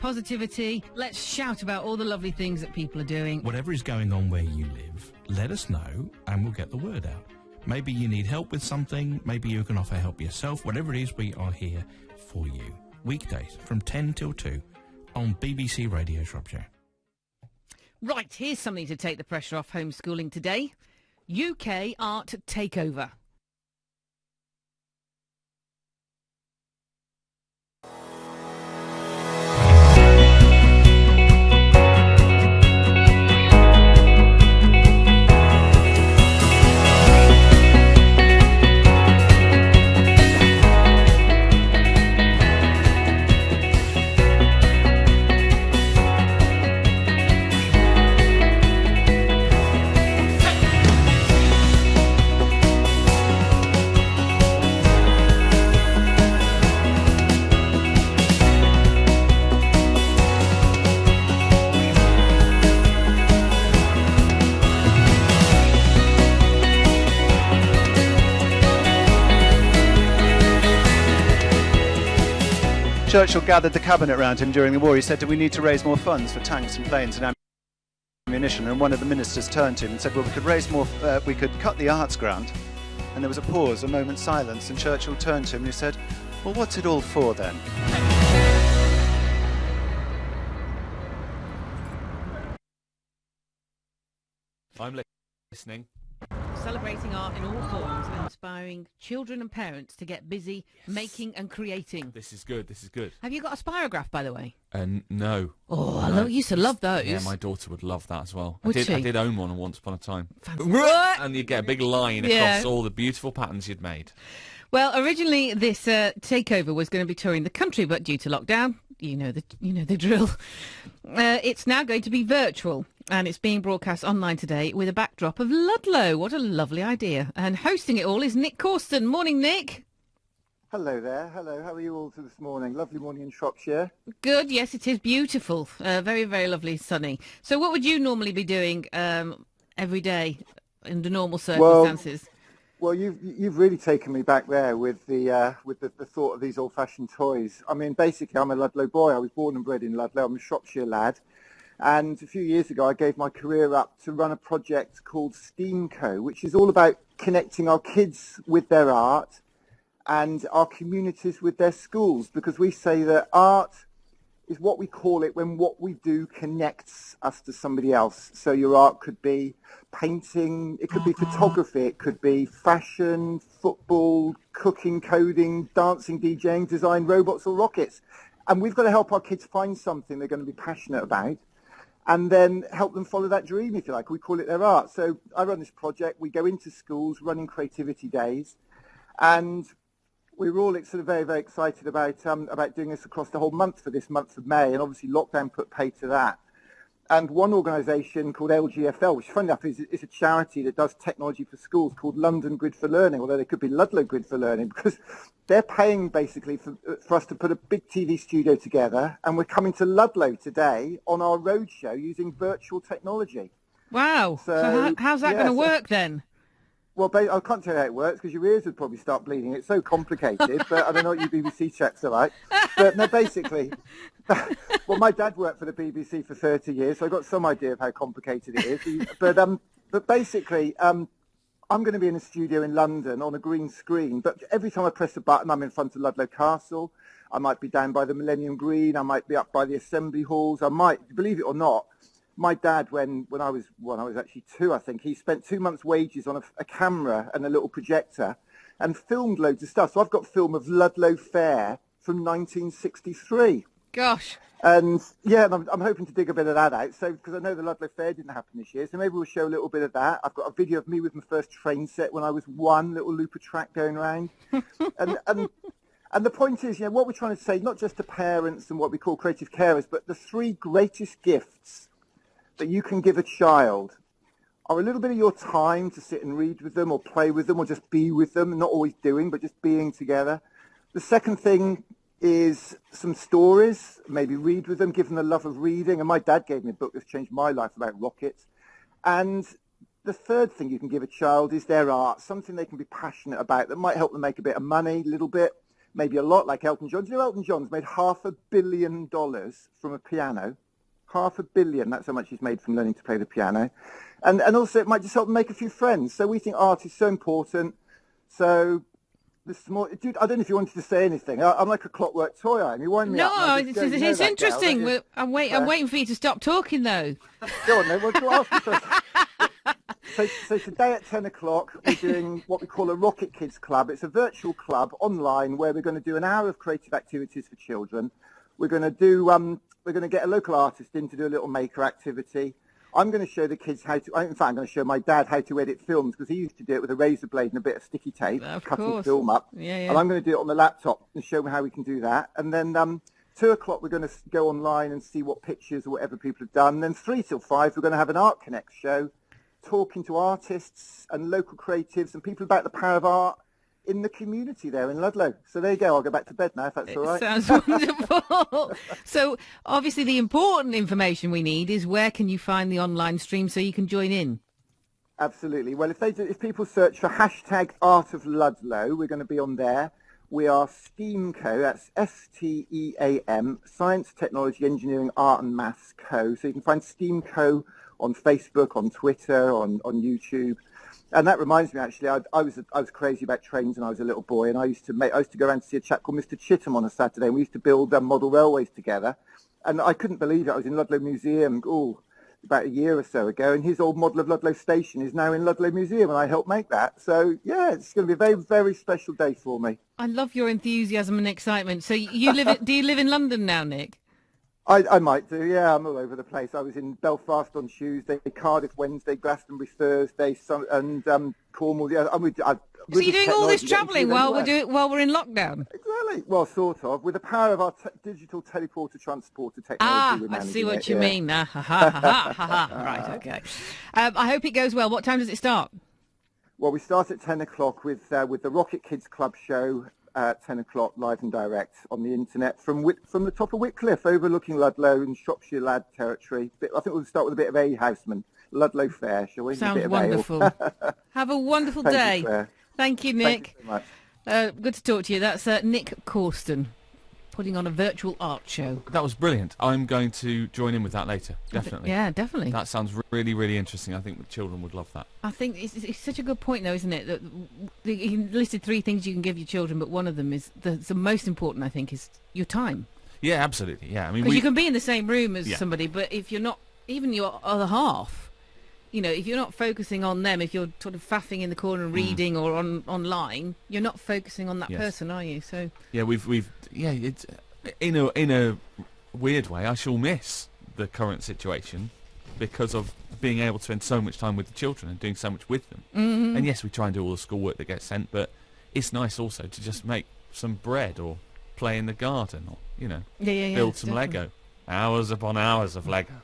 positivity. Let's shout about all the lovely things that people are doing. Whatever is going on where you live, let us know and we'll get the word out. Maybe you need help with something, maybe you can offer help yourself. Whatever it is, we are here for you. Weekdays from 10 till 2 on BBC Radio Shropshire. Right, here's something to take the pressure off homeschooling today. UK Art Takeover. Churchill gathered the cabinet around him during the war. He said, do we need to raise more funds for tanks and planes and ammunition? And one of the ministers turned to him and said, well, we could raise more, we could cut the arts grant. And there was a pause, a moment's silence, and Churchill turned to him and he said, well, what's it all for then? I'm listening. Celebrating art in all forms and inspiring children and parents to get busy making and creating. This is good, this is good. Have you got a spirograph, by the way? No. Oh, I used to love those. Yeah, my daughter would love that as well. Would she? I did own one once upon a time. Fantastic. And you'd get a big line across all the beautiful patterns you'd made. Well, originally this takeover was going to be touring the country, but due to lockdown, you know the drill. It's now going to be virtual, and it's being broadcast online today with a backdrop of Ludlow. What a lovely idea! And hosting it all is Nick Corsten. Morning, Nick. Hello there. Hello. How are you all this morning? Lovely morning in Shropshire. Good. Yes, it is beautiful. Very, very lovely, sunny. So, what would you normally be doing every day under normal circumstances? Well, you've really taken me back there with the thought of these old-fashioned toys. I mean, basically, I'm a Ludlow boy. I was born and bred in Ludlow. I'm a Shropshire lad. And a few years ago, I gave my career up to run a project called STEAMco, which is all about connecting our kids with their art and our communities with their schools, because we say that art is what we call it when what we do connects us to somebody else. So your art could be painting, it could be photography, it could be fashion, football, cooking, coding, dancing, DJing, design, robots or rockets. And we've got to help our kids find something they're going to be passionate about and then help them follow that dream, if you like. We call it their art. So I run this project. We go into schools running creativity days, and we were all sort of very, very excited about doing this across the whole month for this month of May, and obviously lockdown put pay to that. And one organisation called LGFL, which funny enough is a charity that does technology for schools, called London Grid for Learning, although they could be Ludlow Grid for Learning, because they're paying basically for us to put a big TV studio together, and we're coming to Ludlow today on our roadshow using virtual technology. Wow. So how's that going to work then? Well, I can't tell you how it works because your ears would probably start bleeding. It's so complicated, but I don't know what you BBC chaps are like. But no, basically, well, my dad worked for the BBC for 30 years, so I've got some idea of how complicated it is. But basically, I'm going to be in a studio in London on a green screen, but every time I press a button, I'm in front of Ludlow Castle. I might be down by the Millennium Green. I might be up by the Assembly Halls. I might, believe it or not, my dad, when I was actually 2, I think, he spent 2 months' wages on a camera and a little projector and filmed loads of stuff. So I've got film of Ludlow Fair from 1963. Gosh. And yeah, I'm hoping to dig a bit of that out. So because I know the Ludlow Fair didn't happen this year, so maybe we'll show a little bit of that. I've got a video of me with my first train set when I was 1, little looper track going around. And the point is, what we're trying to say, not just to parents and what we call creative carers, but the 3 greatest gifts that you can give a child are a little bit of your time to sit and read with them or play with them or just be with them, not always doing, but just being together. The second thing is some stories, maybe read with them, give them the love of reading. And my dad gave me a book that's changed my life about rockets. And the third thing you can give a child is their art, something they can be passionate about that might help them make a bit of money, a little bit, maybe a lot like Elton John. Do you know Elton John's made $500 million from a piano? $500 million, that's how much he's made from learning to play the piano. And also it might just help them make a few friends. So we think art is so important. So this more, dude, I don't know if you wanted to say anything. I'm like a clockwork toy. I mean, you wind me up. No, it's interesting. I'm waiting for you to stop talking, though. Go on, then. Well, ask me first. So today at 10 o'clock, we're doing what we call a Rocket Kids Club. It's a virtual club online where we're going to do an hour of creative activities for children. We're going to do, we're going to get a local artist in to do a little maker activity. I'm going to show the kids how to, in fact, I'm going to show my dad how to edit films because he used to do it with a razor blade and a bit of sticky tape, cutting film up. Yeah. And I'm going to do it on the laptop and show them how we can do that. And then 2 o'clock, we're going to go online and see what pictures or whatever people have done. And then 3 till 5, we're going to have an Art Connect show, talking to artists and local creatives and people about the power of art in the community there in Ludlow. So there you go. I'll go back to bed now if that's all right. Sounds wonderful. So obviously the important information we need is where can you find the online stream so you can join in? Absolutely. Well, if people search for hashtag Art of Ludlow, we're going to be on there. We are STEAMco, that's STEAM, Science, Technology, Engineering, Art and Maths Co. So you can find STEAMco on Facebook, on Twitter, on YouTube. And that reminds me, actually, I was crazy about trains when I was a little boy, and I used to go around to see a chap called Mr. Chitham on a Saturday, and we used to build model railways together. And I couldn't believe it. I was in Ludlow Museum about a year or so ago, and his old model of Ludlow Station is now in Ludlow Museum, and I helped make that. So yeah, it's going to be a very, very special day for me. I love your enthusiasm and excitement. So you do you live in London now, Nick? I might do, yeah. I'm all over the place. I was in Belfast on Tuesday, Cardiff Wednesday, Glastonbury Thursday, and Cornwall. Yeah, so you're doing all this travelling while we're in lockdown? Exactly. Well, sort of. With the power of our digital teleporter transporter technology. I see what you mean. Right, okay. I hope it goes well. What time does it start? Well, we start at 10 o'clock with the Rocket Kids Club show. 10 o'clock live and direct on the internet from the top of Whitcliffe overlooking Ludlow and Shropshire Lad territory. I think we'll start with a bit of A. Houseman, Ludlow Fair, shall we? Sounds wonderful. Have a wonderful day. Thank you, Nick. Thank you so much. Good to talk to you. That's Nick Corston putting on a virtual art show. That was brilliant. I'm going to join in with that later, definitely. Yeah, definitely. That sounds really, really interesting. I think the children would love that. I think it's such a good point, though, isn't it? That you listed 3 things you can give your children, but one of them is the most important, I think, is your time. Yeah, absolutely. Yeah, I mean, because you can be in the same room as somebody, but if you're not, even your other half, you know, if you're not focusing on them, if you're sort of faffing in the corner and reading or online, you're not focusing on that person, are you? So yeah, it's in a weird way. I shall miss the current situation because of being able to spend so much time with the children and doing so much with them. Mm-hmm. And yes, we try and do all the schoolwork that gets sent, but it's nice also to just make some bread or play in the garden or build some Lego. Hours upon hours of Lego.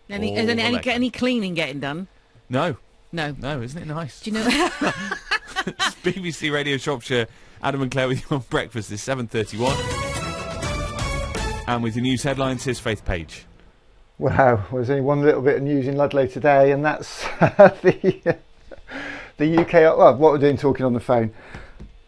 Any cleaning getting done? No, isn't it nice? Do you know? It's BBC Radio Shropshire. Adam and Claire with you on breakfast. It's 7:31, and with your news headlines, here's Faith Page. Wow, well, there's only one little bit of news in Ludlow today, and that's the UK. Well, what we're doing talking on the phone.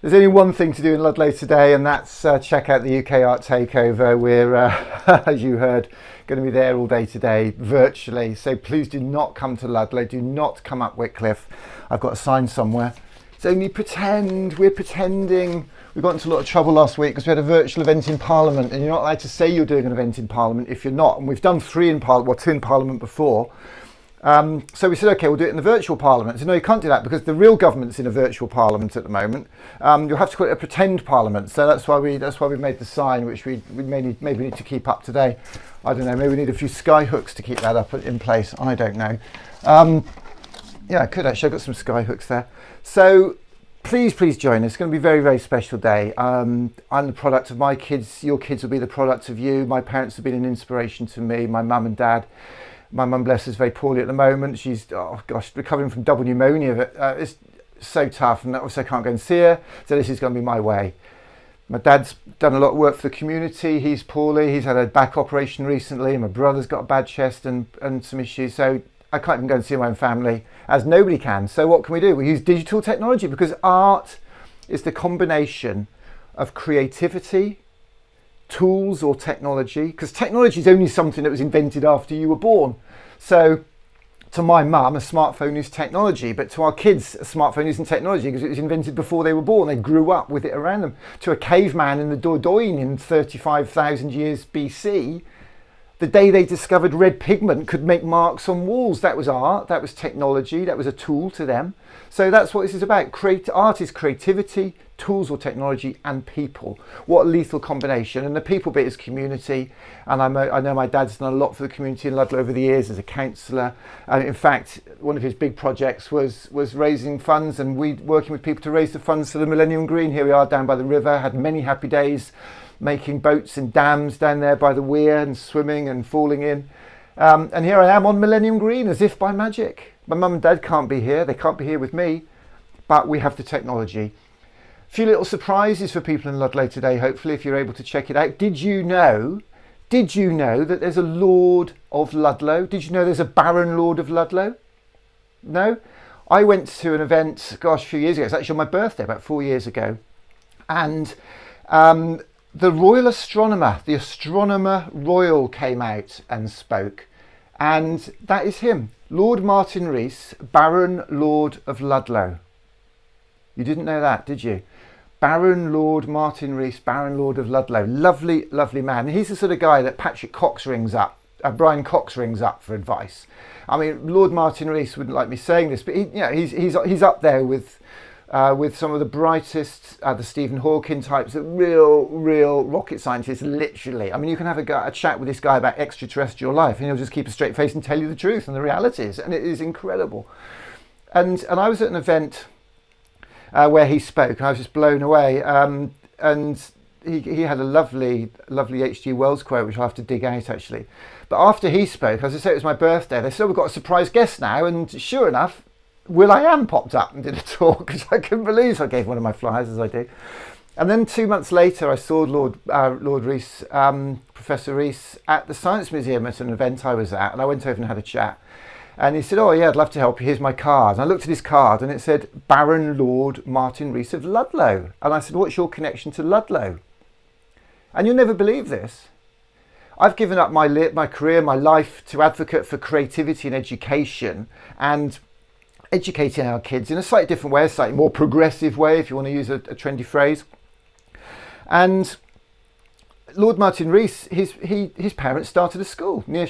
There's only one thing to do in Ludlow today, and that's check out the UK Art Takeover. We're, as you heard, going to be there all day today, virtually. So please do not come to Ludlow. Do not come up Whitcliffe. I've got a sign somewhere. It's only pretend. We're pretending. We got into a lot of trouble last week because we had a virtual event in Parliament, and you're not allowed to say you're doing an event in Parliament if you're not. And we've done 2 in Parliament before. So we said, okay, we'll do it in the virtual parliament. So no, you can't do that because the real government's in a virtual parliament at the moment. You'll have to call it a pretend parliament. So that's why we made the sign, which we maybe need to keep up today. I don't know. Maybe we need a few sky hooks to keep that up in place. I don't know. Yeah, I could actually. I've got some sky hooks there. So please join us. It's going to be a very, very special day. I'm the product of my kids. Your kids will be the product of you. My parents have been an inspiration to me. My mum and dad. My mum, bless her, is very poorly at the moment. She's, recovering from double pneumonia. It's so tough, and obviously I can't go and see her, so this is going to be my way. My dad's done a lot of work for the community. He's poorly. He's had a back operation recently. My brother's got a bad chest and some issues, so I can't even go and see my own family, as nobody can. So what can we do? We use digital technology because art is the combination of creativity, tools or technology, because technology is only something that was invented after you were born. So to my mum, a smartphone is technology, but to our kids, a smartphone isn't technology because it was invented before they were born. They grew up with it around them. To a caveman in the Dordogne in 35,000 years BC, the day they discovered red pigment could make marks on walls, that was art, that was technology, that was a tool to them. So that's what this is about. Art is creativity, tools or technology, and people. What a lethal combination. And the people bit is community. And I know my dad's done a lot for the community in Ludlow over the years as a councillor. And in fact, one of his big projects was raising funds and working with people to raise the funds for the Millennium Green. Here we are down by the river, had many happy days, making boats and dams down there by the weir and swimming and falling in. And here I am on Millennium Green as if by magic. My mum and dad can't be here, they can't be here with me, but we have the technology. A few little surprises for people in Ludlow today, hopefully, if you're able to check it out. Did you know that there's a Lord of Ludlow? Did you know there's a Baron Lord of Ludlow? No? I went to an event, gosh, a few years ago, it's actually on my birthday, about 4 years ago, and the Royal Astronomer, the Astronomer Royal came out and spoke, and that is him, Lord Martin Rees, Baron Lord of Ludlow. You didn't know that, did you? Baron Lord Martin Rees, Baron Lord of Ludlow. Lovely, lovely man. And he's the sort of guy that Patrick Cox rings up, Brian Cox rings up for advice. I mean, Lord Martin Rees wouldn't like me saying this, but he's up there with some of the brightest, the Stephen Hawking types, the real rocket scientists, literally. I mean, you can have a chat with this guy about extraterrestrial life and he'll just keep a straight face and tell you the truth and the realities, and it is incredible. And I was at an event where he spoke, and I was just blown away. And he had a lovely H.G. Wells quote, which I'll have to dig out actually. But after he spoke, as I say, it was my birthday, they said, we've got a surprise guest now, and sure enough, will.i.am popped up and did a talk, which I couldn't believe, so I gave one of my flyers, as I do. And then 2 months later, I saw Lord Rees, Professor Rees, at the Science Museum at an event I was at, and I went over and had a chat. And he said, oh yeah, I'd love to help you, here's my card. And I looked at his card and it said, Baron Lord Martin Rees of Ludlow. And I said, what's your connection to Ludlow? And you'll never believe this. I've given up my career, my life to advocate for creativity and education, and educating our kids in a slightly different way, a slightly more progressive way, if you want to use a trendy phrase. And Lord Martin Rees, his parents started a school near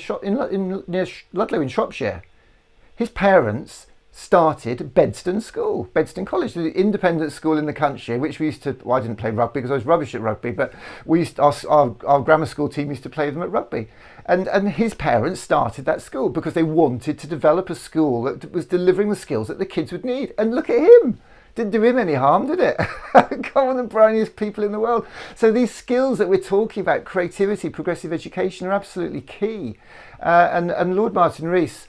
Ludlow in Shropshire. His parents started Bedston School, Bedston College, the independent school in the country, which we used to, well, I didn't play rugby because I was rubbish at rugby, but we used our grammar school team used to play them at rugby. And his parents started that school because they wanted to develop a school that was delivering the skills that the kids would need. And look at him. Didn't do him any harm, did it? Come on, the browniest people in the world. So these skills that we're talking about, creativity, progressive education, are absolutely key. And Lord Martin Rees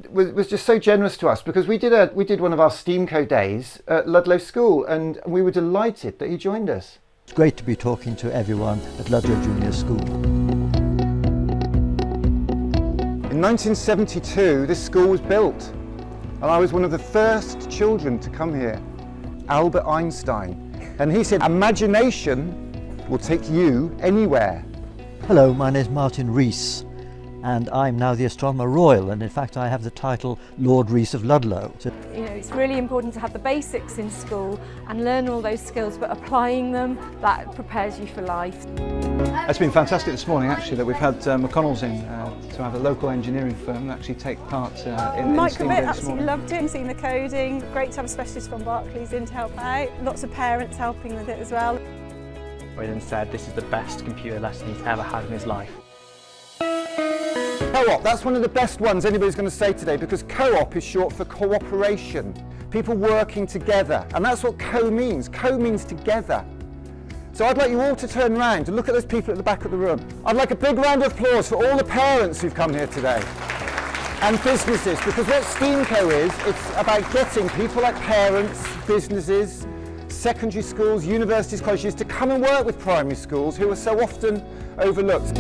was just so generous to us, because we did one of our STEAMCO days at Ludlow School, and we were delighted that he joined us. It's great to be talking to everyone at Ludlow Junior School. In 1972, this school was built, and I was one of the first children to come here, Albert Einstein. And he said, imagination will take you anywhere. Hello, my name is Martin Rees, and I'm now the Astronomer Royal, and in fact I have the title Lord Rees of Ludlow. So, you know, it's really important to have the basics in school and learn all those skills, but applying them, that prepares you for life. It's been fantastic this morning actually that we've had McConnell's in to have a local engineering firm actually take part in Mike STEAM Day this absolutely morning. loved it, seen the coding, great to have a specialist from Barclays in to help out, lots of parents helping with it as well. Brendan said this is the best computer lesson he's ever had in his life. Co-op, that's one of the best ones anybody's going to say today, because co-op is short for cooperation, people working together, and that's what co means. Co means together. So I'd like you all to turn around and look at those people at the back of the room. I'd like a big round of applause for all the parents who've come here today, and businesses, because what STEAMCO is, it's about getting people like parents, businesses, secondary schools, universities, colleges to come and work with primary schools who are so often overlooked.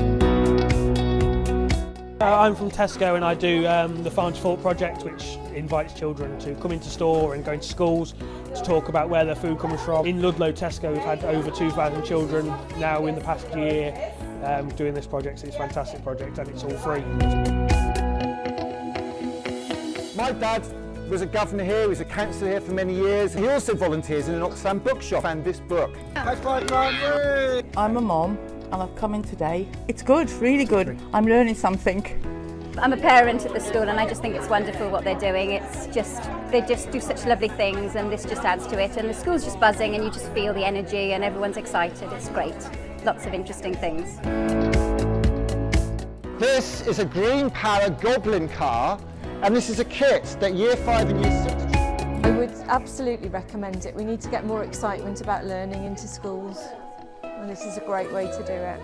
I'm from Tesco and I do the Farm to Fork project, which invites children to come into store and go into schools to talk about where their food comes from. In Ludlow Tesco we've had over 2,000 children now in the past year doing this project. So it's a fantastic project and it's all free. My dad was a governor here, he was a councillor here for many years. He also volunteers in an Oxfam bookshop and this book. High five, Martin! I'm a mom and I've come in today. It's good, really good. I'm learning something. I'm a parent at the school and I just think it's wonderful what they're doing. They just do such lovely things and this just adds to it, and the school's just buzzing and you just feel the energy and everyone's excited. It's great. Lots of interesting things. This is a Green Power Goblin car, and this is a kit that Year 5 and Year 6... I would absolutely recommend it. We need to get more excitement about learning into schools, and this is a great way to do it.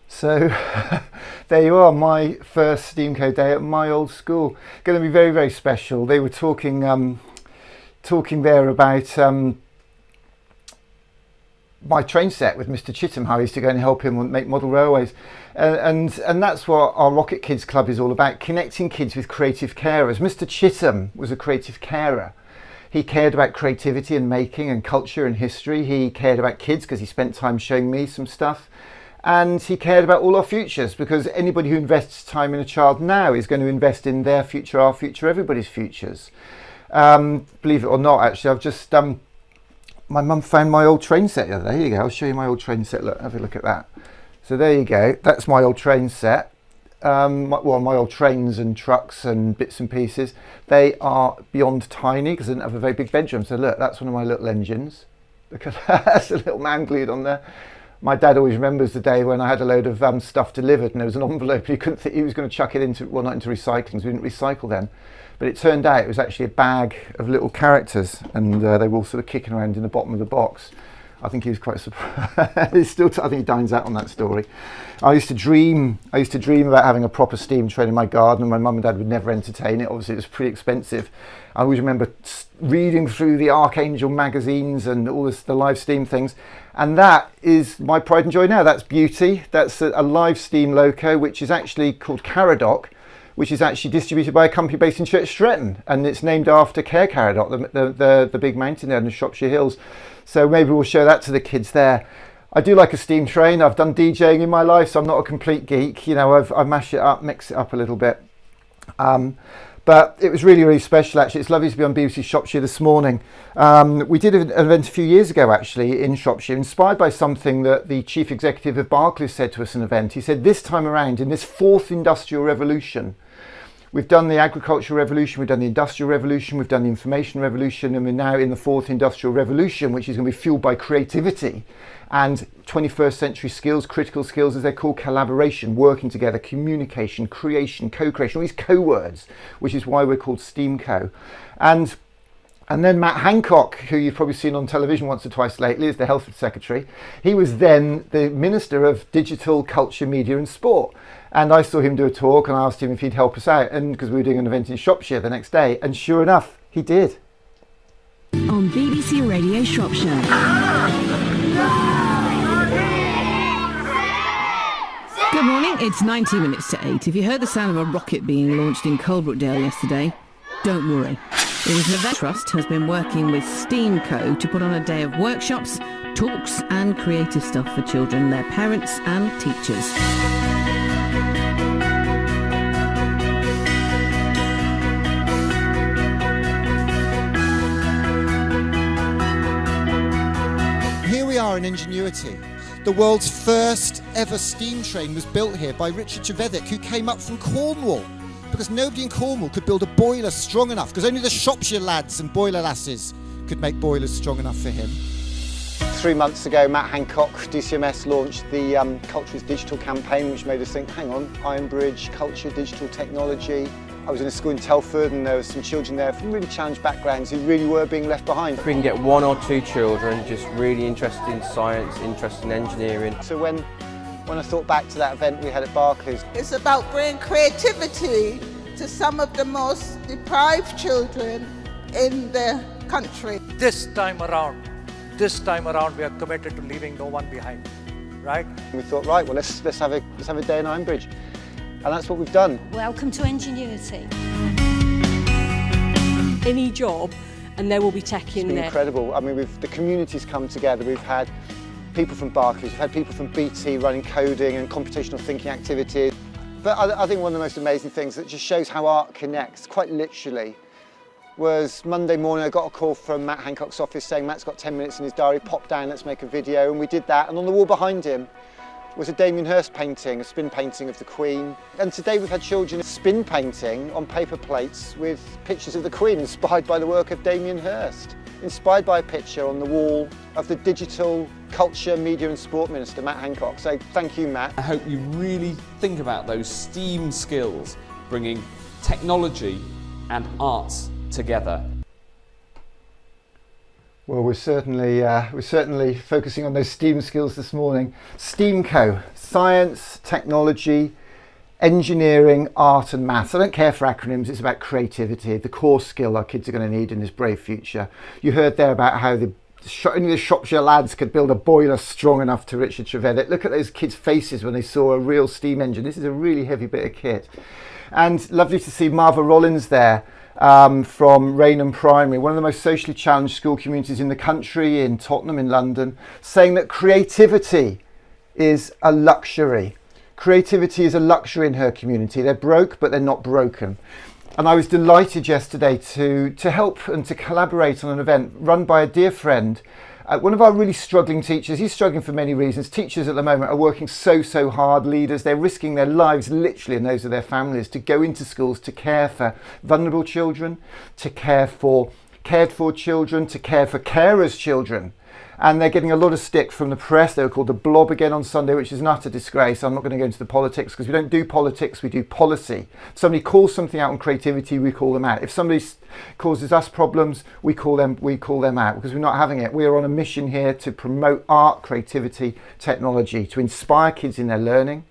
So there you are, my first STEAMCO day at my old school. Going to be very, very special. They were talking there about my train set with Mr. Chitham, how I used to go and help him make model railways. And that's what our Rocket Kids Club is all about, connecting kids with creative carers. Mr. Chitham was a creative carer. He cared about creativity and making and culture and history. He cared about kids because he spent time showing me some stuff. And he cared about all our futures, because anybody who invests time in a child now is going to invest in their future, our future, everybody's futures. Believe it or not, actually, I've just... my mum found my old train set the other day. Here you go, I'll show you my old train set. Look, have a look at that. So there you go, that's my old train set. My old trains and trucks and bits and pieces. They are beyond tiny because I didn't have a very big bedroom. So look, that's one of my little engines. Look at that, that's a little man glued on there. My dad always remembers the day when I had a load of stuff delivered and there was an envelope and he couldn't think he was going to chuck it into, well, not into recycling, because we didn't recycle then. But it turned out it was actually a bag of little characters, and they were all sort of kicking around in the bottom of the box. I think he was quite surprised. I think he dines out on that story. I used to dream about having a proper steam train in my garden, and my mum and dad would never entertain it. Obviously, it was pretty expensive. I always remember reading through the Archangel magazines and all the live steam things, and that is my pride and joy now. That's Beauty. That's a live steam loco, which is actually called Caradoc, which is actually distributed by a company based in Church Stretton, and it's named after Caer Caradoc, the big mountain there in the Shropshire Hills. So maybe we'll show that to the kids there. I do like a steam train. I've done DJing in my life, so I'm not a complete geek. You know, I mash it up, mix it up a little bit. But it was really, really special, actually. It's lovely to be on BBC Shropshire this morning. We did an event a few years ago, actually, in Shropshire, inspired by something that the chief executive of Barclays said to us in an event. He said, this time around, in this fourth industrial revolution, we've done the agricultural revolution, we've done the industrial revolution, we've done the information revolution, and we're now in the fourth industrial revolution, which is going to be fueled by creativity and 21st century skills, critical skills as they're called, collaboration, working together, communication, creation, co-creation, all these co-words, which is why we're called STEAMCO. And then Matt Hancock, who you've probably seen on television once or twice lately, is the Health Secretary. He was then the Minister of Digital, Culture, Media and Sport. And I saw him do a talk and I asked him if he'd help us out, and because we were doing an event in Shropshire the next day, and sure enough, he did. On BBC Radio Shropshire. Good morning, it's 90 minutes to 8. If you heard the sound of a rocket being launched in Coalbrookdale yesterday, don't worry. It was the Trust has been working with STEAMCO to put on a day of workshops, talks and creative stuff for children, their parents and teachers. Here we are in Ingenuity. The world's first ever steam train was built here by Richard Trevithick, who came up from Cornwall, because nobody in Cornwall could build a boiler strong enough, because only the Shropshire lads and boiler lasses could make boilers strong enough for him. 3 months ago, Matt Hancock, DCMS, launched the Culture is Digital campaign, which made us think, hang on, Ironbridge, culture, digital technology. I was in a school in Telford and there were some children there from really challenged backgrounds who really were being left behind. If we can get 1 or 2 children just really interested in science, interested in engineering. So when I thought back to that event we had at Barclays. It's about bringing creativity to some of the most deprived children in the country. This time around we are committed to leaving no one behind, right? We thought, right, well let's have a day in Ironbridge. And that's what we've done. Welcome to Ingenuity. Any job, and there will be tech in there. Incredible. I mean, the community's come together. We've had people from Barclays, we've had people from BT running coding and computational thinking activities. But I think one of the most amazing things that just shows how art connects, quite literally, was Monday morning I got a call from Matt Hancock's office saying Matt's got 10 minutes in his diary, pop down, let's make a video, and we did that. And on the wall behind him was a Damien Hirst painting, a spin painting of the Queen. And today we've had children spin painting on paper plates with pictures of the Queen, inspired by the work of Damien Hirst, inspired by a picture on the wall of the Digital Culture, Media and Sport Minister, Matt Hancock. So thank you, Matt. I hope you really think about those STEAM skills, bringing technology and arts together. Well, we're certainly focusing on those STEAM skills this morning. STEAMco, science, technology, engineering, art and maths. I don't care for acronyms, it's about creativity, the core skill our kids are going to need in this brave future. You heard there about how only the Shropshire lads could build a boiler strong enough to Richard Trevedick. Look at those kids' faces when they saw a real steam engine. This is a really heavy bit of kit. And lovely to see Marva Rollins there. From Rainham Primary, one of the most socially challenged school communities in the country, in Tottenham, in London, saying that creativity is a luxury. Creativity is a luxury in her community. They're broke, but they're not broken. And I was delighted yesterday to help and to collaborate on an event run by a dear friend, one of our really struggling teachers. He's struggling for many reasons. Teachers at the moment are working so hard, leaders. They're risking their lives, literally, and those of their families, to go into schools to care for vulnerable children, to care for cared for children, to care for carers' children. And they're getting a lot of stick from the press. They were called the Blob again on Sunday, which is an utter disgrace. I'm not going to go into the politics because we don't do politics, we do policy. If somebody calls something out on creativity, we call them out. If somebody causes us problems, we call them out because we're not having it. We are on a mission here to promote art, creativity, technology, to inspire kids in their learning,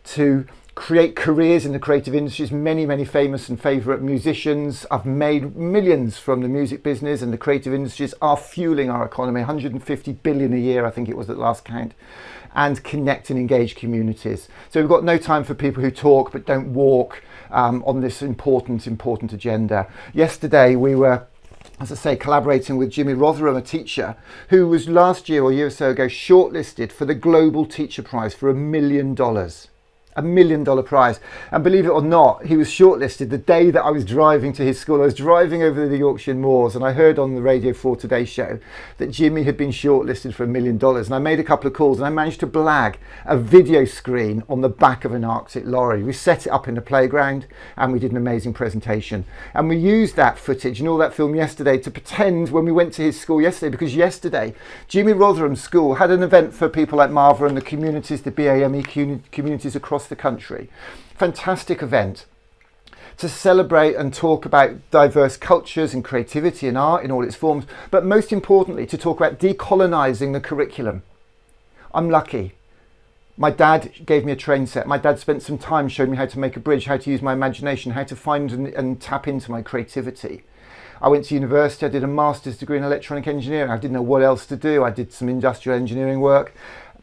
to create careers in the creative industries. Many famous and favourite musicians have made millions from the music business, and the creative industries are fueling our economy. 150 billion a year, I think it was at last count, and connect and engage communities. So we've got no time for people who talk but don't walk on this important agenda. Yesterday we were, as I say, collaborating with Jimmy Rotherham, a teacher who was last year or a year or so ago shortlisted for the Global Teacher Prize for $1 million. $1 million prize. And believe it or not, he was shortlisted the day that I was driving to his school. I was driving over the Yorkshire moors and I heard on the Radio 4 Today show that Jimmy had been shortlisted for $1 million. And I made a couple of calls and I managed to blag a video screen on the back of an Arctic lorry. We set it up in the playground and we did an amazing presentation. And we used that footage and all that film yesterday to pretend when we went to his school yesterday, because yesterday Jimmy Rotherham's school had an event for people like Marva and the communities, the BAME communities across the country. Fantastic event to celebrate and talk about diverse cultures and creativity and art in all its forms, but most importantly to talk about decolonising the curriculum. I'm lucky. My dad gave me a train set. My dad spent some time showing me how to make a bridge, how to use my imagination, how to find and tap into my creativity. I went to university, I did a master's degree in electronic engineering. I didn't know what else to do. I did some industrial engineering work.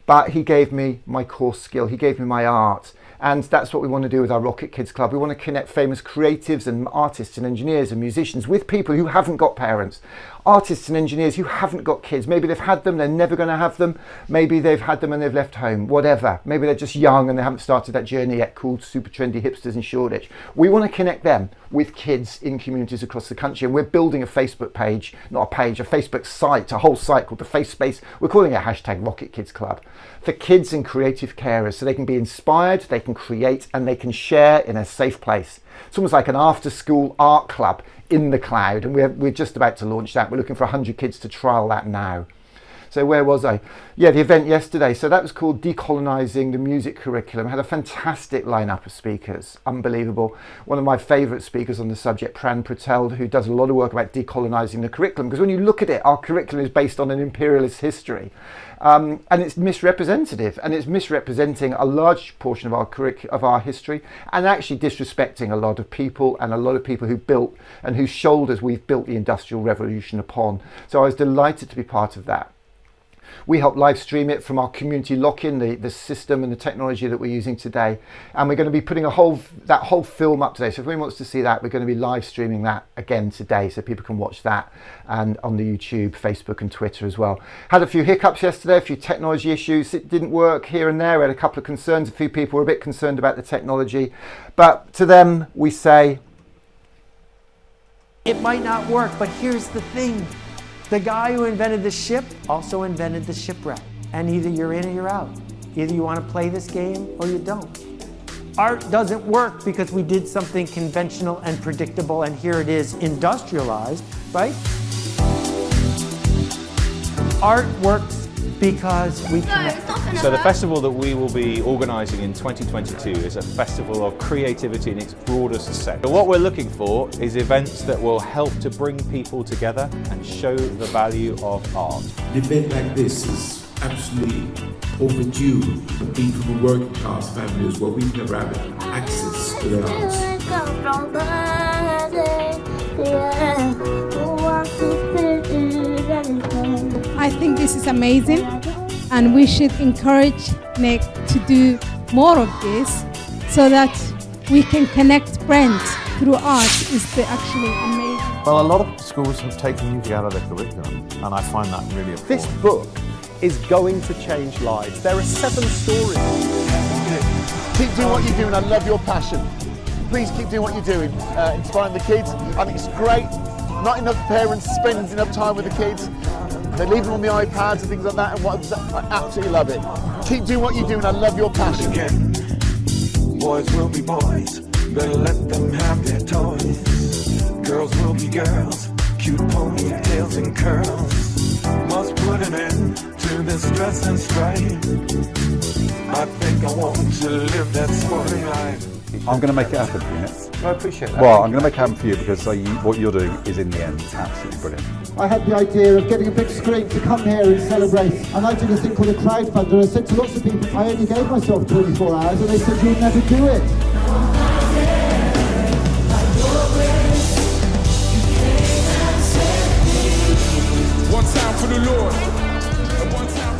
But he gave me my core skill, he gave me my art. And that's what we want to do with our Rocket Kids Club. We want to connect famous creatives and artists and engineers and musicians with people who haven't got parents. Artists and engineers who haven't got kids. Maybe they've had them, they're never going to have them. Maybe they've had them and they've left home, whatever. Maybe they're just young and they haven't started that journey yet, called super trendy hipsters in Shoreditch. We want to connect them with kids in communities across the country. And we're building a Facebook page, not a page, a Facebook site, a whole site called the Face Space. We're calling it hashtag Rocket Kids Club, for kids and creative carers, so they can be inspired, they can create and they can share in a safe place. It's almost like an after-school art club in the cloud, and we're just about to launch that. We're looking for 100 kids to trial that now. So where was I? Yeah, the event yesterday. So that was called Decolonising the Music Curriculum. It had a fantastic lineup of speakers, unbelievable. One of my favourite speakers on the subject, Pran Patel, who does a lot of work about decolonising the curriculum. Because when you look at it, our curriculum is based on an imperialist history. And it's misrepresentative, and it's misrepresenting a large portion of our history, and actually disrespecting a lot of people and a lot of people who built and whose shoulders we've built the Industrial Revolution upon. So I was delighted to be part of that. We help live stream it from our community lock-in, the system and the technology that we're using today. And we're going to be putting that whole film up today. So if anyone wants to see that, we're going to be live streaming that again today, so people can watch that, and on the YouTube, Facebook and Twitter as well. Had a few hiccups yesterday, a few technology issues. It didn't work here and there. We had a couple of concerns. A few people were a bit concerned about the technology. But to them, we say, it might not work, but here's the thing. The guy who invented the ship also invented the shipwreck. And either you're in or you're out. Either you want to play this game or you don't. Art doesn't work because we did something conventional and predictable, and here it is industrialized, right? Art works because we connect. So the festival that we will be organising in 2022 is a festival of creativity in its broadest sense. So what we're looking for is events that will help to bring people together and show the value of art. An event like this is absolutely overdue for people from working class families where we've never had access to the arts. I think this is amazing, and we should encourage Nick to do more of this so that we can connect friends through art. Is actually amazing. Well, a lot of schools have taken music out of their curriculum, and I find that really important. This book is going to change lives. There are 7 stories. Keep doing what you're doing. I love your passion. Please keep doing what you're doing, inspiring the kids. I think it's great. Not enough parents spend enough time with the kids. They leave them on the iPads and things like that, and I absolutely love it. Keep doing what you do, and I love your passion. Again, boys will be boys, better let them have their toys. Girls will be girls, cute ponytails and curls. Must put an end to this stress and strife. I think I want to live that sporting life. I'm going to make it happen for you, Nick. I appreciate that. Well, I'm going to make it happen for you because what you're doing is, in the end, absolutely brilliant. I had the idea of getting a big screen to come here and celebrate, and I did a thing called a crowdfunder. I said to lots of people, I only gave myself 24 hours, and they said, you'll never do it. One time for the Lord.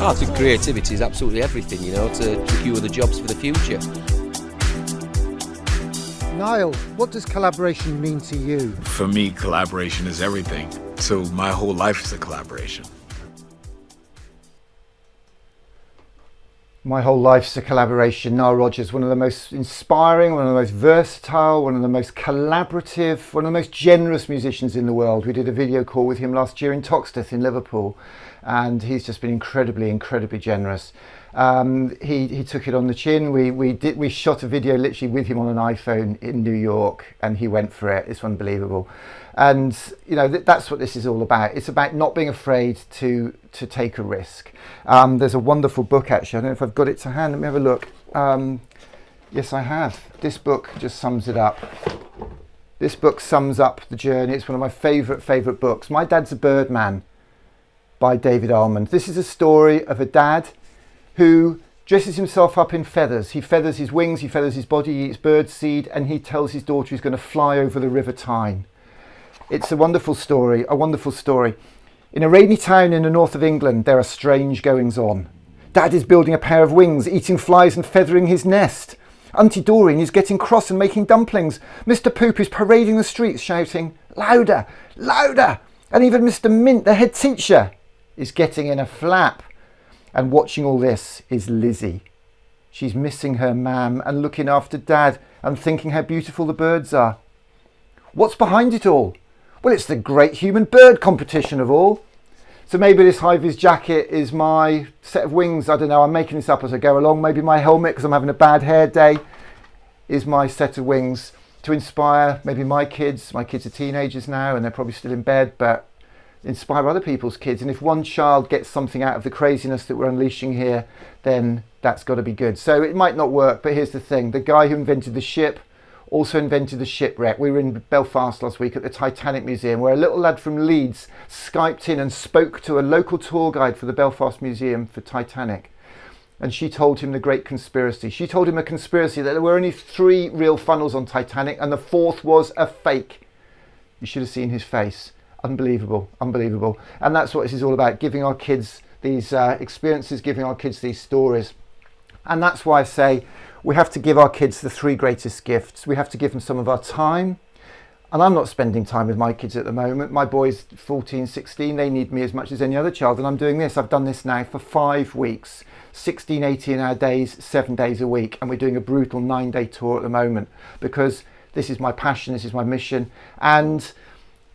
Art and creativity is absolutely everything, you know, to secure the jobs for the future. Niall, what does collaboration mean to you? For me, collaboration is everything. So my whole life is a collaboration. My whole life's a collaboration. Nile Rodgers, one of the most inspiring, one of the most versatile, one of the most collaborative, one of the most generous musicians in the world. We did a video call with him last year in Toxteth in Liverpool, and he's just been incredibly generous. He took it on the chin. We shot a video literally with him on an iPhone in New York, and he went for it. It's unbelievable. And you know, that's what this is all about. It's about not being afraid to take a risk. There's a wonderful book, actually. I don't know if I've got it to hand. Let me have a look. Yes, I have. This book just sums it up. This book sums up the journey. It's one of my favourite books. My Dad's a Birdman by David Almond. This is a story of a dad who dresses himself up in feathers. He feathers his wings, he feathers his body, he eats bird seed, and he tells his daughter he's going to fly over the River Tyne. It's a wonderful story, In a rainy town in the north of England, there are strange goings on. Dad is building a pair of wings, eating flies and feathering his nest. Auntie Doreen is getting cross and making dumplings. Mr. Poop is parading the streets shouting, louder, louder. And even Mr. Mint, the head teacher, is getting in a flap. And watching all this is Lizzie. She's missing her mam and looking after Dad and thinking how beautiful the birds are. What's behind it all? Well, it's the great human bird competition of all. So maybe this high-vis jacket is my set of wings. I don't know, I'm making this up as I go along. Maybe my helmet, because I'm having a bad hair day, is my set of wings to inspire maybe my kids. My kids are teenagers now and they're probably still in bed, but inspire other people's kids. And if one child gets something out of the craziness that we're unleashing here, then that's got to be good. So it might not work, but here's the thing. The guy who invented the ship also invented the shipwreck. We were in Belfast last week at the Titanic Museum, where a little lad from Leeds Skyped in and spoke to a local tour guide for the Belfast Museum for Titanic. And she told him the great conspiracy. She told him a conspiracy that there were only 3 real funnels on Titanic and the 4th was a fake. You should have seen his face. Unbelievable, unbelievable. And that's what this is all about, giving our kids these experiences, giving our kids these stories. And that's why I say we have to give our kids the 3 greatest gifts. We have to give them some of our time. And I'm not spending time with my kids at the moment. My boys 14, 16, they need me as much as any other child. And I'm doing this. I've done this now for 5 weeks, 16, 18-hour days, 7 days a week. And we're doing a brutal 9-day tour at the moment because this is my passion, this is my mission. And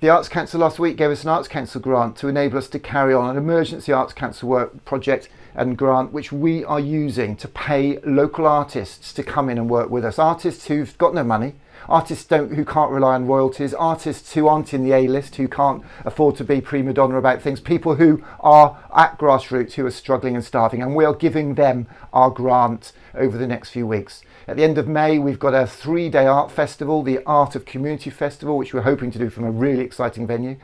the Arts Council last week gave us an Arts Council grant to enable us to carry on an emergency Arts Council work project and grant, which we are using to pay local artists to come in and work with us. Artists who've got no money, artists who can't rely on royalties, artists who aren't in the A-list, who can't afford to be prima donna about things, people who are at grassroots, who are struggling and starving, and we are giving them our grant over the next few weeks. At the end of May, we've got a 3-day art festival, the Art of Community Festival, which we're hoping to do from a really exciting venue.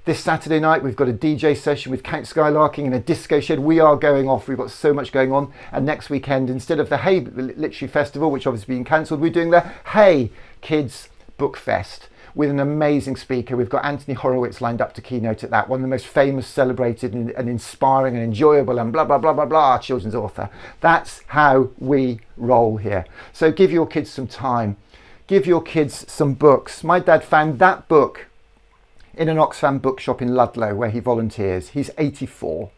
This Saturday night, we've got a DJ session with Count Skylarking in a disco shed. We are going off. We've got so much going on. And next weekend, instead of the Hey Literary Festival, which obviously been cancelled, we're doing the Hey Kids Book Fest with an amazing speaker. We've got Anthony Horowitz lined up to keynote at that, one of the most famous, celebrated and inspiring and enjoyable and blah, blah, blah, blah, blah, children's author. That's how we roll here. So give your kids some time. Give your kids some books. My dad found that book in an Oxfam bookshop in Ludlow where he volunteers. He's 84.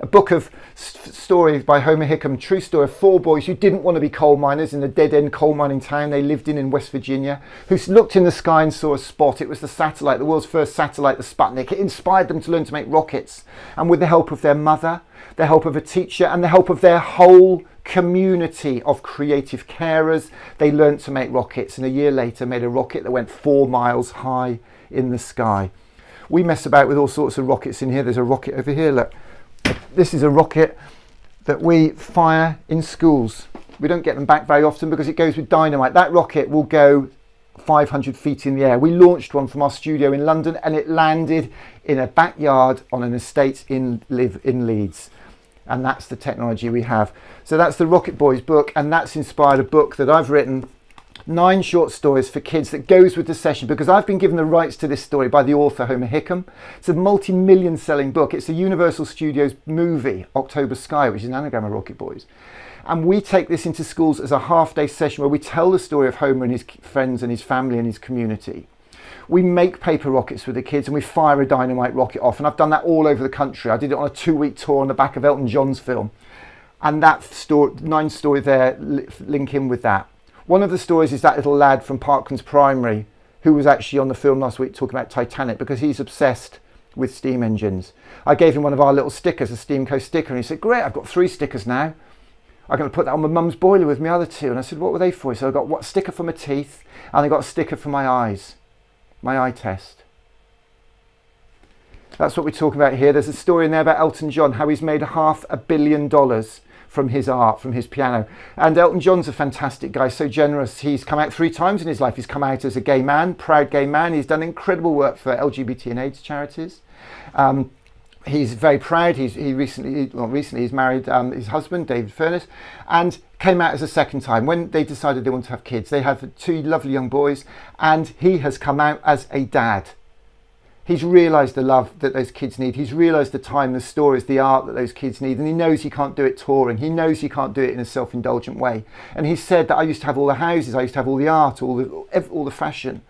A book of stories by Homer Hickam, true story of 4 boys who didn't want to be coal miners in a dead-end coal mining town they lived in West Virginia, who looked in the sky and saw a spot. It was the satellite, the world's first satellite, the Sputnik. It inspired them to learn to make rockets. And with the help of their mother, the help of a teacher, and the help of their whole community of creative carers, they learned to make rockets. And a year later made a rocket that went 4 miles high in the sky. We mess about with all sorts of rockets in here. There's a rocket over here, look. This is a rocket that we fire in schools. We don't get them back very often because it goes with dynamite. That rocket will go 500 feet in the air. We launched one from our studio in London and it landed in a backyard on an estate in Leeds. And that's the technology we have. So that's the Rocket Boys book, and that's inspired a book that I've written, 9 short stories for kids, that goes with the session because I've been given the rights to this story by the author Homer Hickam. It's a multi-million selling book. It's a Universal Studios movie, October Sky, which is an anagram of Rocket Boys. And we take this into schools as a half-day session where we tell the story of Homer and his friends and his family and his community. We make paper rockets with the kids and we fire a dynamite rocket off. And I've done that all over the country. I did it on a 2-week tour on the back of Elton John's film. And that 9 story there link in with that. One of the stories is that little lad from Parklands Primary who was actually on the film last week talking about Titanic because he's obsessed with steam engines. I gave him one of our little stickers, a Steamco sticker, and he said, great, I've got 3 stickers now. I'm going to put that on my mum's boiler with my other 2. And I said, what were they for? So I got a sticker for my teeth and I got a sticker for my eyes, my eye test. That's what we're talking about here. There's a story in there about Elton John, how he's made $500 million from his art, from his piano. And Elton John's a fantastic guy, so generous. He's come out 3 times in his life. He's come out as a gay man, proud gay man. He's done incredible work for LGBT and AIDS charities. He's very proud. He recently he's married his husband, David Furness, and came out as a 2nd time. When they decided they want to have kids, they have 2 lovely young boys, and he has come out as a dad. He's realised the love that those kids need. He's realised the time, the stories, the art that those kids need. And he knows he can't do it touring. He knows he can't do it in a self-indulgent way. And he said that I used to have all the houses, I used to have all the art, all the fashion.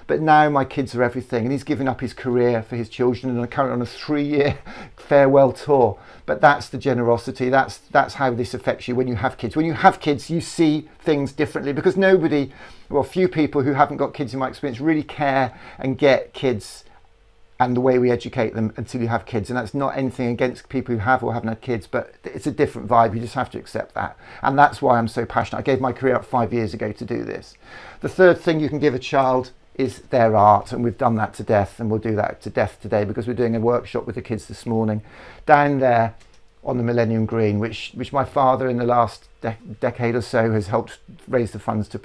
But now my kids are everything. And he's given up his career for his children and are currently on a 3-year farewell tour. But that's the generosity. That's how this affects you when you have kids. When you have kids, you see things differently because few people who haven't got kids in my experience really care and get kids and the way we educate them until you have kids. And that's not anything against people who have or haven't had kids, but it's a different vibe. You just have to accept that. And that's why I'm so passionate. I gave my career up 5 years ago to do this. The third thing you can give a child is their art, and we've done that to death, and we'll do that to death today because we're doing a workshop with the kids this morning down there on the Millennium Green, which my father in the last decade or so has helped raise the funds to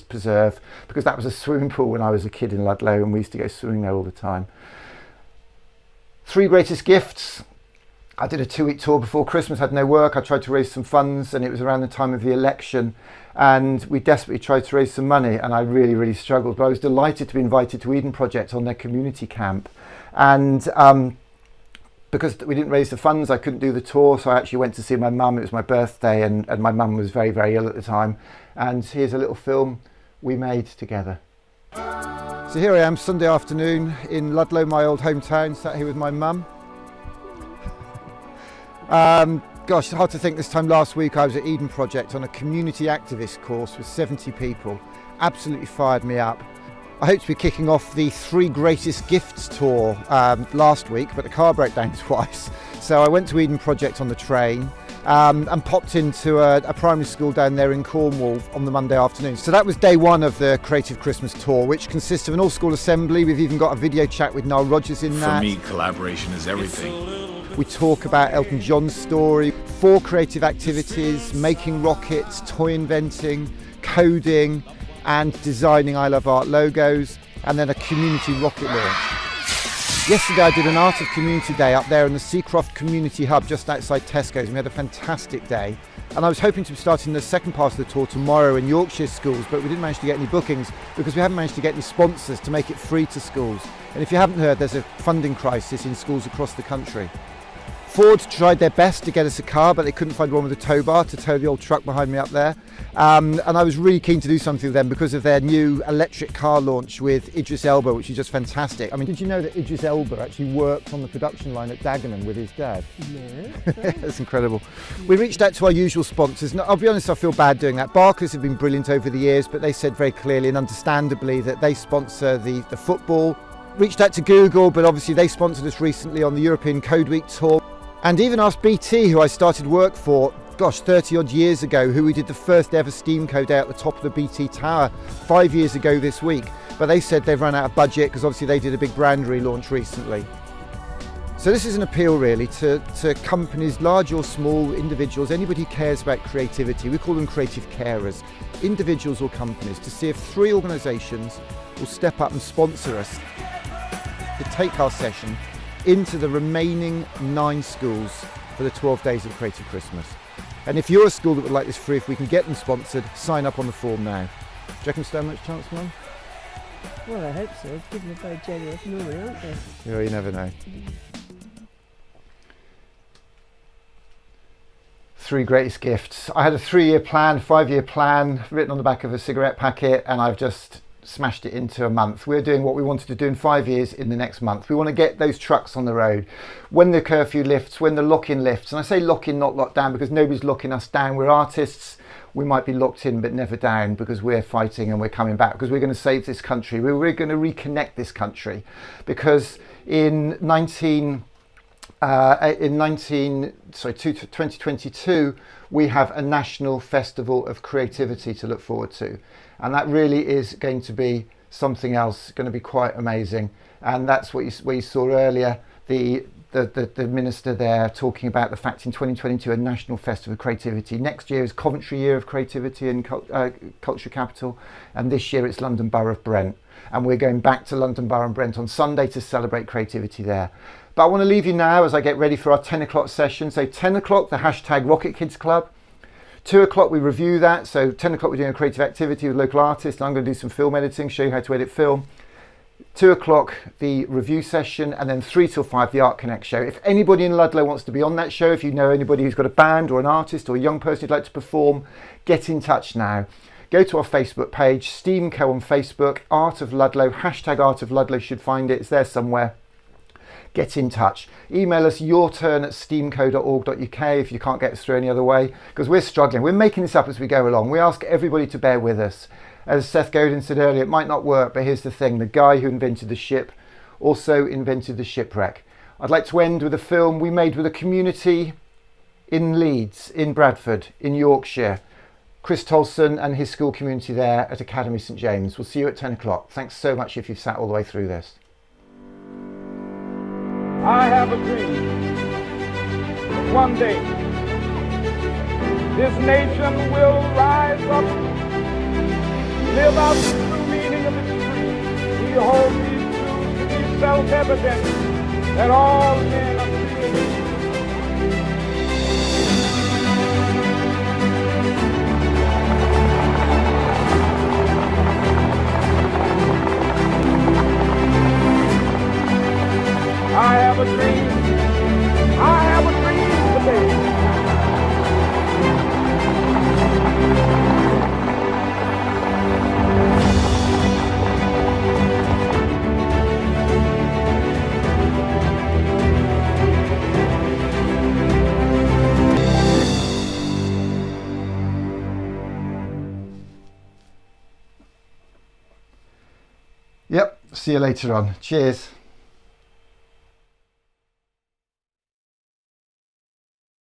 preserve, because that was a swimming pool when I was a kid in Ludlow and we used to go swimming there all the time. 3 greatest gifts. I did a 2-week tour before Christmas, had no work. I tried to raise some funds and it was around the time of the election and we desperately tried to raise some money and I really, really struggled. But I was delighted to be invited to Eden Project on their community camp. And because we didn't raise the funds, I couldn't do the tour, so I actually went to see my mum. It was my birthday, and my mum was very, very ill at the time. And here's a little film we made together. So here I am, Sunday afternoon in Ludlow, my old hometown, sat here with my mum. Gosh, it's hard to think. This time last week I was at Eden Project on a community activist course with 70 people. Absolutely fired me up. I hope to be kicking off the 3 Greatest Gifts tour last week, but the car broke down twice. So I went to Eden Project on the train and popped into a primary school down there in Cornwall on the Monday afternoon. So that was day 1 of the Creative Christmas tour, which consists of an all-school assembly. We've even got a video chat with Nile Rodgers in that. For me, collaboration is everything. We talk about Elton John's story, 4 creative activities, making rockets, toy inventing, coding, and designing I Love Art logos, and then a community rocket launch. Yesterday I did an Art of Community Day up there in the Seacroft Community Hub just outside Tesco's, and we had a fantastic day. And I was hoping to be starting the second part of the tour tomorrow in Yorkshire schools, but we didn't manage to get any bookings because we haven't managed to get any sponsors to make it free to schools. And if you haven't heard, there's a funding crisis in schools across the country. Ford tried their best to get us a car, but they couldn't find one with a tow bar to tow the old truck behind me up there. And I was really keen to do something with them because of their new electric car launch with Idris Elba, which is just fantastic. I mean, did you know that Idris Elba actually worked on the production line at Dagenham with his dad? No. That's incredible. We reached out to our usual sponsors. Now, I'll be honest, I feel bad doing that. Barclays have been brilliant over the years, but they said very clearly and understandably that they sponsor the football. Reached out to Google, but obviously they sponsored us recently on the European Code Week tour. And even asked BT, who I started work for, 30 odd years ago, who we did the first ever Steam Code day at the top of the BT Tower 5 years ago this week. But they said they've run out of budget because obviously they did a big brand relaunch recently. So this is an appeal really to companies, large or small, individuals, anybody who cares about creativity. We call them creative carers, individuals or companies, to see if 3 organisations will step up and sponsor us to take our session into the remaining 9 schools for the 12 days of Creative Christmas. And if you're a school that would like this free, if we can get them sponsored, sign up on the form now. Do you reckon we stand much chance, Mum? Well, I hope so. People are very generous normally, aren't they? Yeah, you never know. 3 Greatest Gifts. I had a 3-year plan, 5-year plan written on the back of a cigarette packet, and I've just smashed it into a month. We're doing what we wanted to do in 5 years in the next month. We want to get those trucks on the road. When the curfew lifts, when the lock-in lifts, and I say lock-in, not locked down, because nobody's locking us down. We're artists. We might be locked in, but never down, because we're fighting and we're coming back, because we're going to save this country. We're going to reconnect this country, because in 2022, we have a National Festival of Creativity to look forward to. And that really is going to be something else, going to be quite amazing. And that's what you saw earlier, the minister there talking about the fact in 2022, a National Festival of Creativity. Next year is Coventry Year of Creativity and Culture Capital. And this year it's London Borough of Brent. And we're going back to London Borough and Brent on Sunday to celebrate creativity there. But I want to leave you now as I get ready for our 10 o'clock session. So 10 o'clock, the hashtag Rocket Kids Club. 2 o'clock we review that, so 10 o'clock we're doing a creative activity with local artists. I'm going to do some film editing, show you how to edit film. 2 o'clock the review session, and then 3 till 5 the Art Connect show. If anybody in Ludlow wants to be on that show, if you know anybody who's got a band or an artist or a young person who'd like to perform, get in touch now. Go to our Facebook page, STEAMco on Facebook, Art of Ludlow, hashtag Art of Ludlow, should find it, it's there somewhere. Get in touch. Email us yourturn@steamco.org.uk if you can't get us through any other way, because we're struggling. We're making this up as we go along. We ask everybody to bear with us. As Seth Godin said earlier, it might not work, but here's the thing. The guy who invented the ship also invented the shipwreck. I'd like to end with a film we made with a community in Leeds, in Bradford, in Yorkshire. Chris Tolson and his school community there at Academy St James. We'll see you at 10 o'clock. Thanks so much if you've sat all the way through this. I have a dream. One day, this nation will rise up, live out the true meaning of its creed. We hold these truths to be self-evident, that all men are created equal. I have a dream Yep, see you later on. Cheers.